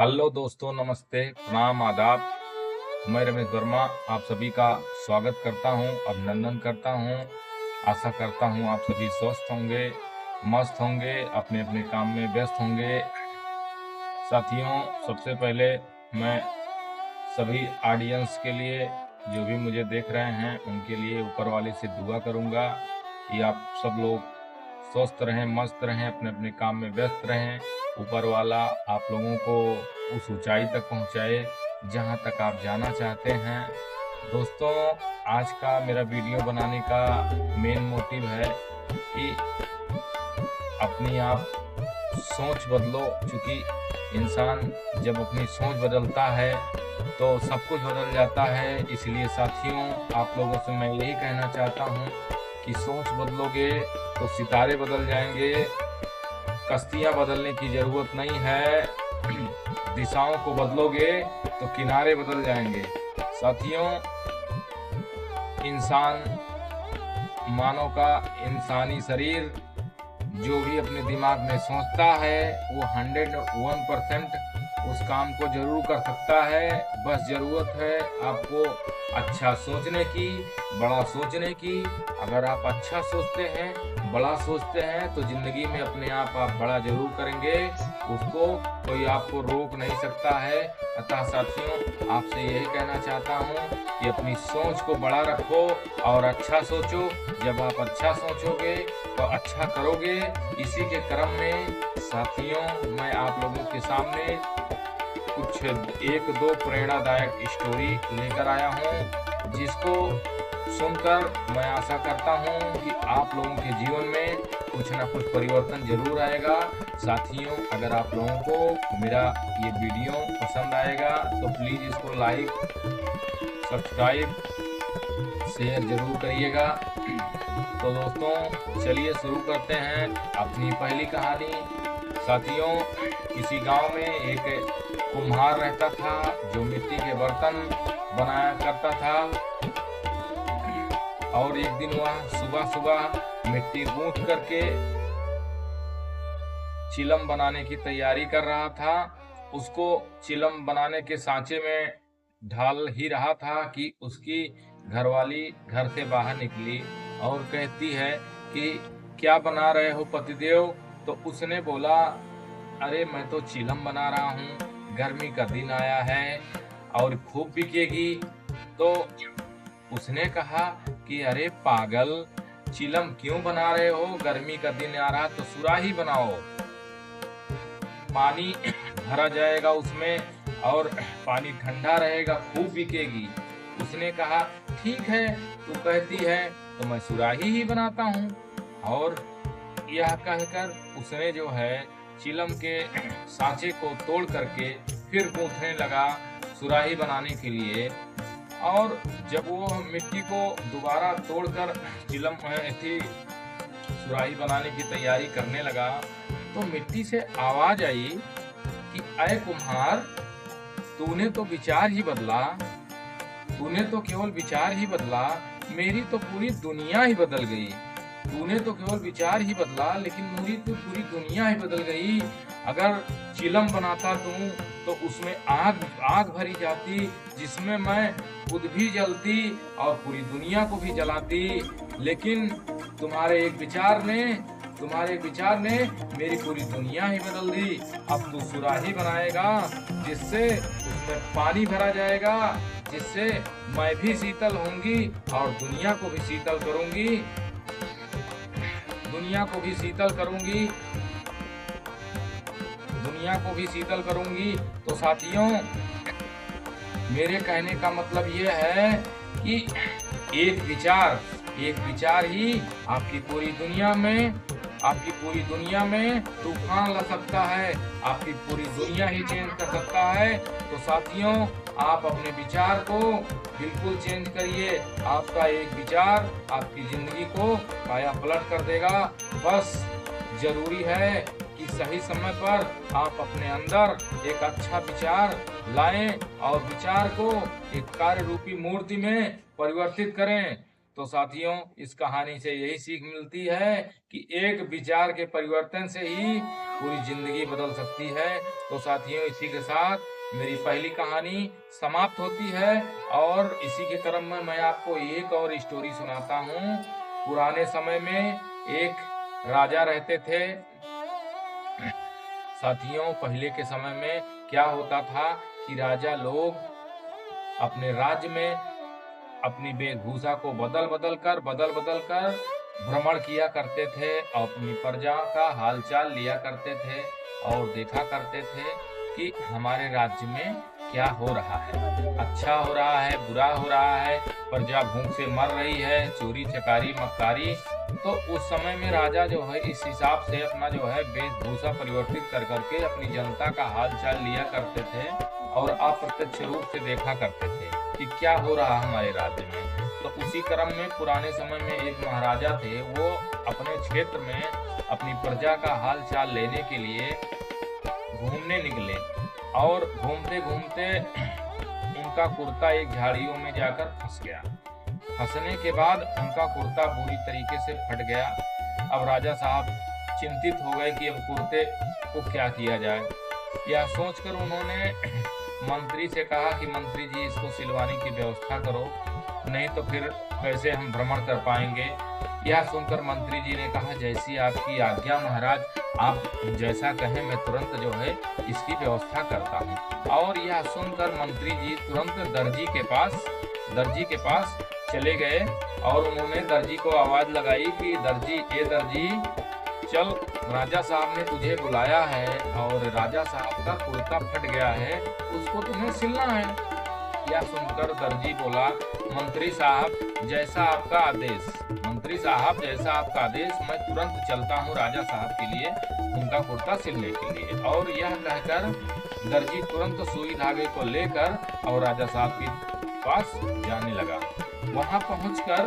Hello दोस्तों, नमस्ते, प्रणाम, आदाब। मैं रमेश वर्मा आप सभी का स्वागत करता हूं, अभिनंदन करता हूं। आशा करता हूं आप सभी स्वस्थ होंगे, मस्त होंगे, अपने अपने काम में व्यस्त होंगे। साथियों, सबसे पहले मैं सभी ऑडियंस के लिए, जो भी मुझे देख रहे हैं, उनके लिए ऊपर वाले से दुआ करूंगा कि आप सब लोग स्वस्थ रहें, मस्त रहें, अपने अपने काम में व्यस्त रहें। ऊपर वाला आप लोगों को उस ऊंचाई तक पहुंचाए जहां तक आप जाना चाहते हैं। दोस्तों, आज का मेरा वीडियो बनाने का मेन मोटिव है कि अपनी आप सोच बदलो। क्योंकि इंसान जब अपनी सोच बदलता है तो सब कुछ बदल जाता है। इसलिए साथियों, आप लोगों से मैं यही कहना चाहता हूँ कि सोच बदलोगे तो सितारे बदल जाएंगे। कश्तियाँ बदलने की जरूरत नहीं है, दिशाओं को बदलोगे तो किनारे बदल जाएंगे। साथियों, इंसान, मानव का इंसानी शरीर जो भी अपने दिमाग में सोचता है वो 101% उस काम को जरूर कर सकता है। बस जरूरत है आपको अच्छा सोचने की, बड़ा सोचने की। अगर आप अच्छा सोचते हैं, बड़ा सोचते हैं, तो जिंदगी में अपने आप बड़ा जरूर करेंगे। उसको कोई आपको रोक नहीं सकता है। अतः साथियों, आपसे यही कहना चाहता हूँ कि अपनी सोच को बड़ा रखो और अच्छा सोचो। जब आप अच्छा सोचोगे तो अच्छा करोगे। इसी के क्रम में साथियों, मैं आप लोगों के सामने कुछ एक दो प्रेरणादायक स्टोरी लेकर आया हूँ, जिसको सुनकर मैं आशा करता हूँ कि आप लोगों के जीवन में कुछ ना कुछ परिवर्तन जरूर आएगा। साथियों, अगर आप लोगों को मेरा ये वीडियो पसंद आएगा तो प्लीज़ इसको लाइक, सब्सक्राइब, शेयर जरूर करिएगा। तो दोस्तों, चलिए शुरू करते हैं अपनी पहली कहानी। साथियों, किसी गांव में एक कुम्हार रहता था जो मिट्टी के बर्तन बनाया करता था। और एक दिन वह सुबह सुबह मिट्टी गूंथ करके चिलम बनाने की तैयारी कर रहा था। उसको चिलम बनाने के सांचे में ढाल ही रहा था कि उसकी घरवाली घर से बाहर निकली और कहती है कि क्या बना रहे हो पतिदेव? तो उसने बोला, अरे मैं तो चिलम बना रहा हूँ, गर्मी का दिन आया है और खूब बिकेगी। तो उसने कहा कि अरे पागल, चिलम क्यों बना रहे हो? गर्मी का दिन आ रहा तो सुराही बनाओ, पानी भरा जाएगा उसमें और पानी ठंडा रहेगा, खूब बिकेगी। उसने कहा, ठीक है, तू कहती है तो मैं सुराही ही बनाता हूँ। और यह कहकर उसने जो है चिलम के सांचे को तोड़ करके फिर गूंथने लगा सुराही बनाने के लिए। और जब वो मिट्टी को दोबारा तोड़कर चिलम थी सुराही बनाने की तैयारी करने लगा, तो मिट्टी से आवाज आई कि अय कुम्हार, तूने तो विचार ही बदला, तूने तो केवल विचार ही बदला, मेरी तो पूरी दुनिया ही बदल गई। तूने तो केवल विचार ही बदला, लेकिन मेरी तो पूरी दुनिया ही बदल गई। अगर चिलम बनाता तू तो उसमें आग आग भरी जाती, जिसमें मैं खुद भी जलती और पूरी दुनिया को भी जलाती। लेकिन तुम्हारे एक विचार ने मेरी पूरी दुनिया ही बदल दी। अब तू सुराही बनाएगा जिससे उसमें पानी भरा जाएगा, जिससे मैं भी शीतल होंगी और दुनिया को भी शीतल करूंगी, दुनिया को भी शीतल करूंगी, दुनिया को भी शीतल करूंगी। तो साथियों, मेरे कहने का मतलब ये है कि एक विचार ही आपकी पूरी दुनिया में तूफान ला सकता है, आपकी पूरी दुनिया ही चेंज कर सकता है। तो साथियों, आप अपने विचार को बिल्कुल चेंज करिए। आपका एक विचार आपकी जिंदगी को काया पलट कर देगा। बस जरूरी है कि सही समय पर आप अपने अंदर एक अच्छा विचार लाएं और विचार को एक कार्य रूपी मूर्ति में परिवर्तित करें। तो साथियों, इस कहानी से यही सीख मिलती है कि एक विचार के परिवर्तन से ही पूरी जिंदगी बदल सकती है। तो साथियों, इसी के साथ मेरी पहली कहानी समाप्त होती है और इसी के क्रम में मैं आपको एक और स्टोरी सुनाता हूँ। पुराने समय में एक राजा रहते थे। साथियों, पहले के समय में क्या होता था कि राजा लोग अपने राज्य में अपनी वेशभूषा को बदल बदल कर भ्रमण किया करते थे और अपनी प्रजा का हालचाल लिया करते थे और देखा करते थे कि हमारे राज्य में क्या हो रहा है, अच्छा हो रहा है, बुरा हो रहा है, प्रजा भूख से मर रही है, चोरी चकारी मक्कारी। तो उस समय में राजा जो है इस हिसाब से अपना जो है वेशभूषा परिवर्तित कर करके अपनी जनता का हाल चाल लिया करते थे और अप्रत्यक्ष रूप से देखा करते थे कि क्या हो रहा है हमारे राज्य में। तो उसी क्रम में पुराने समय में एक महाराजा थे, वो अपने क्षेत्र में अपनी प्रजा का हाल चाल लेने के लिए घूमने निकले और घूमते घूमते उनका कुर्ता एक झाड़ियों में जाकर फंस गया। फंसने के बाद उनका कुर्ता बुरी तरीके से फट गया। अब राजा साहब चिंतित हो गए कि अब कुर्ते को क्या किया जाए। यह सोचकर उन्होंने मंत्री से कहा कि मंत्री जी, इसको सिलवाने की व्यवस्था करो, नहीं तो फिर कैसे हम भ्रमण कर पाएंगे। यह सुनकर मंत्री जी ने कहा, जैसी आपकी आज्ञा महाराज, आप जैसा कहें मैं तुरंत जो है इसकी व्यवस्था करता हूँ। और यह सुनकर मंत्री जी तुरंत दर्जी के पास चले गए और उन्होंने दर्जी को आवाज लगाई कि दर्जी चल, राजा साहब ने तुझे बुलाया है और राजा साहब का कुर्ता फट गया है, उसको तुम्हें सिलना है। यह सुनकर दर्जी बोला, मंत्री साहब जैसा आपका आदेश, मैं तुरंत चलता हूँ राजा साहब के लिए उनका कुर्ता सिलने के लिए। और यह कहकर दर्जी तुरंत सुई धागे को लेकर और राजा साहब के पास जाने लगा। वहां पहुंचकर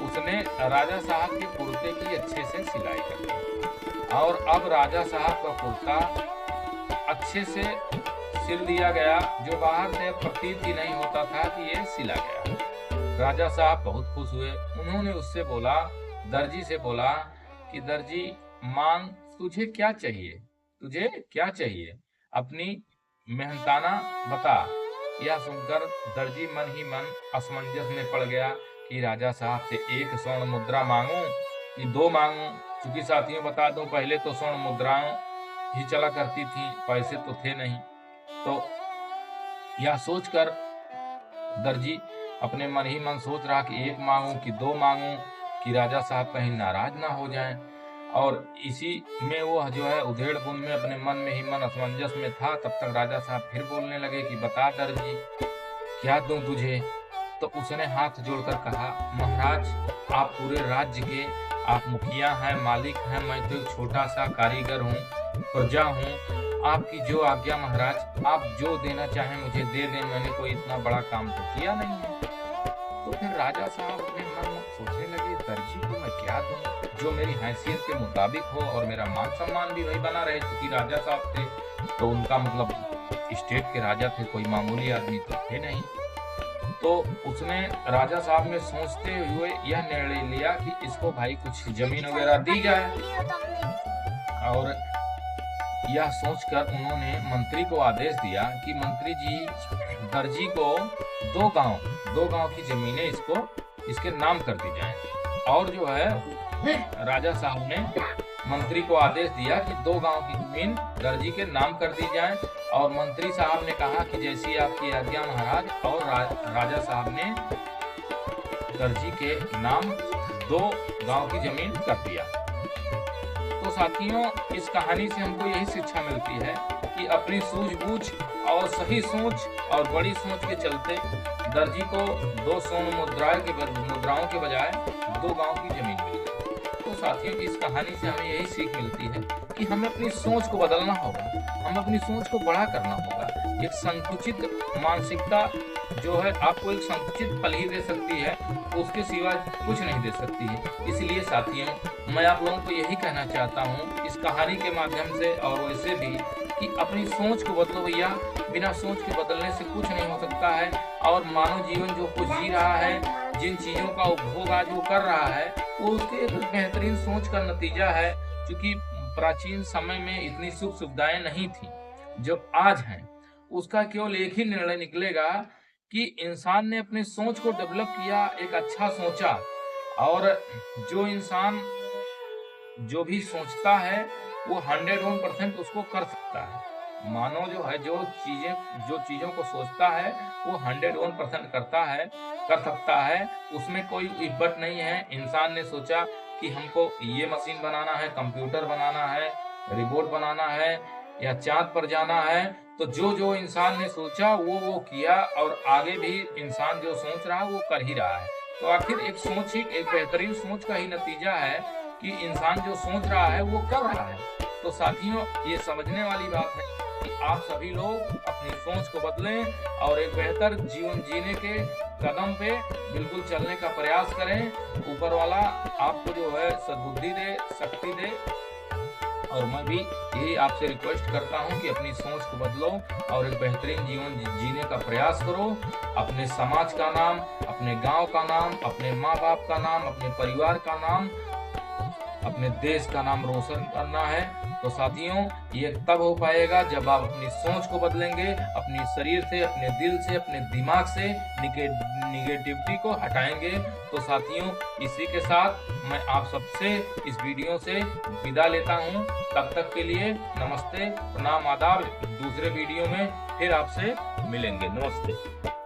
उसने राजा साहब के कुर्ते की अच्छे से सिलाई कर दी और अब राजा साहब का कुर्ता अच्छे से सिल दिया गया, जो बाहर से प्रतीत ही नहीं होता था कि ये सिला गया। राजा साहब बहुत खुश हुए। उन्होंने उससे बोला, दर्जी से बोला कि दर्जी मांग, तुझे क्या चाहिए, अपनी मेहनताना बता। यह सुनकर दर्जी मन ही मन असमंजस में पड़ गया कि राजा साहब से 1 स्वर्ण मुद्रा मांगूं कि 2 मांगूं। क्योंकि साथियों बता दूं, पहले तो स्वर्ण मुद्राएं ही चला करती थी, पैसे तो थे नहीं। तो यह सोचकर दर्जी अपने मन ही मन सोच रहा कि 1 मांगूं कि 2 मांगूं कि राजा साहब कहीं नाराज ना हो जाएं। और इसी में वो जो है उधेड़ बुन में अपने मन में ही मन असमंजस में था। तब तक राजा साहब फिर बोलने लगे कि बता दर्जी, क्या दूं तुझे। तो उसने हाथ जोड़कर कहा, महाराज आप पूरे राज्य के आप मुखिया हैं, मालिक हैं, मैं तो एक छोटा सा कारीगर हूँ, प्रजा हूँ। आपकी जो आज्ञा महाराज, आप जो देना चाहें मुझे दे दें, मैंने कोई इतना बड़ा काम तो किया नहीं है। तो फिर राजा साहब अपने मन में सोचने लगे, दर्जी को मैं क्या दूं जो मेरी हैसियत के मुताबिक हो और मेरा मान सम्मान भी वही बना रहे। क्योंकि राजा साहब थे तो उनका मतलब स्टेट के राजा थे, कोई मामूली आदमी तो थे नहीं। तो उसने राजा साहब ने सोचते हुए यह निर्णय लिया कि इसको भाई कुछ जमीन वगैरह दी जाए। और यह सोचकर उन्होंने मंत्री को आदेश दिया कि मंत्री जी, दर्जी को 2 गांव की जमीनें इसके नाम कर दी जाएं। और जो है राजा साहब ने मंत्री को आदेश दिया कि 2 गांव की जमीन दर्जी के नाम कर दी जाए। और मंत्री साहब ने कहा कि जैसी आपकी आज्ञा महाराज। और राजा साहब ने दर्जी के नाम 2 गांव की जमीन कर दिया। तो साथियों, इस कहानी से हमको यही शिक्षा मिलती है कि अपनी सूझबूझ और सही सोच और बड़ी सोच के चलते दर्जी को 2 स्वर्ण मुद्राओं के बजाय 2 गांव की जमीन मिल गई। तो साथियों, इस कहानी से हमें यही सीख मिलती है कि हमें अपनी सोच को बदलना होगा, हमें अपनी सोच को बड़ा करना होगा। एक संकुचित मानसिकता जो है आपको एक संकुचित फल ही दे सकती है, उसके सिवा कुछ नहीं दे सकती है। इसलिए साथियों, मैं आप लोगों को यही कहना चाहता हूँ इस कहानी के माध्यम से और वैसे भी कि अपनी सोच को बदलो भैया, बिना सोच के बदलने से कुछ नहीं हो सकता है। और मानव जीवन जो कुछ जी रहा है, जिन चीज़ों का उपभोग आज वो कर रहा है, वो उसके एक बेहतरीन सोच का नतीजा है। क्योंकि प्राचीन समय में इतनी सुख सुविधाएं नहीं थी जो आज हैं। उसका केवल एक ही निर्णय निकलेगा कि इंसान ने अपनी सोच को डेवलप किया, एक अच्छा सोचा। और जो इंसान जो भी सोचता है वो 101% उसको कर सकता है। मानव जो है जो चीज़ों को सोचता है वो 101% कर सकता है। उसमें कोई इब्बत नहीं है। इंसान ने सोचा कि हमको ये मशीन बनाना है, कंप्यूटर बनाना है, रिबोट बनाना है या चाँद पर जाना है, तो जो इंसान ने सोचा वो किया। और आगे भी इंसान जो सोच रहा है वो कर ही रहा है। तो आखिर एक सोच ही, एक बेहतरीन सोच का ही नतीजा है कि इंसान जो सोच रहा है वो कर रहा है। तो साथियों, ये समझने वाली बात है कि आप सभी लोग अपनी सोच को बदलें और एक बेहतर जीवन जीने के कदम पे बिल्कुल चलने का प्रयास करें। ऊपर वाला आपको जो है सद्बुद्धि दे, शक्ति दे। और मैं भी यही आपसे रिक्वेस्ट करता हूं कि अपनी सोच को बदलो और एक बेहतरीन जीवन जीने का प्रयास करो। अपने समाज का नाम, अपने गांव का नाम, अपने माँ बाप का नाम, अपने परिवार का नाम, अपने देश का नाम रोशन करना है। तो साथियों, ये तब हो पाएगा जब आप अपनी सोच को बदलेंगे, अपने शरीर से, अपने दिल से, अपने दिमाग से निगेटिविटी को हटाएंगे। तो साथियों, इसी के साथ मैं आप सबसे इस वीडियो से विदा लेता हूं। तब तक के लिए नमस्ते, प्रणाम, आदाब। दूसरे वीडियो में फिर आपसे मिलेंगे। नमस्ते।